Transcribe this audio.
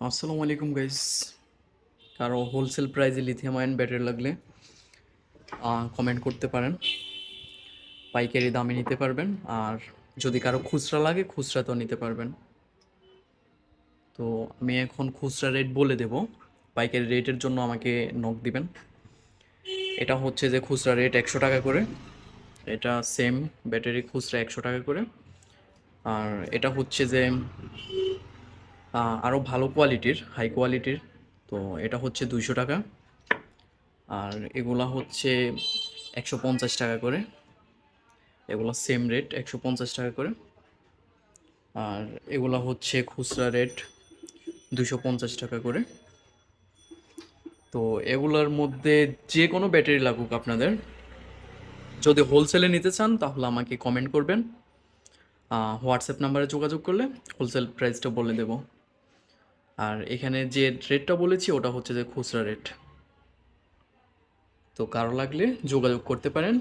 আসসালামু আলাইকুম গাইস। কারো হোলসেল প্রাইসে লিথিয়াম আয়ন ব্যাটারি লাগলে কমেন্ট করতে পারেন। পাইকারি দামে নিতে পারবেন, আর যদি কারো খুচরা লাগে খুচরাতেও নিতে পারবেন। তো আমি এখন খুচরা রেট বলে দেব, পাইকারি রেটের জন্য আমাকে নক দিবেন। এটা হচ্ছে যে খুচরা রেট 100 টাকা করে, এটা সেম ব্যাটারি খুচরা 100 টাকা করে। আর এটা হচ্ছে যে আরও ভালো কোয়ালিটির, হাই কোয়ালিটির, তো এটা হচ্ছে 200 টাকা। আর এগুলা হচ্ছে 150 টাকা করে, এগুলো সেম রেট 150 টাকা করে। আর এগুলো হচ্ছে খুচরা রেট 250 টাকা করে। তো এগুলোর মধ্যে যে কোনো ব্যাটারি লাগুক আপনাদের, যদি হোলসেলে নিতে চান তাহলে আমাকে কমেন্ট করবেন, হোয়াটসঅ্যাপ নাম্বারে যোগাযোগ করলে হোলসেল প্রাইসটা বলে দেব। আর এখানে যে রেটটা বলেছি ওটা হচ্ছে যে খুচরা রেট। তো কারো লাগলে যোগাযোগ করতে পারেন।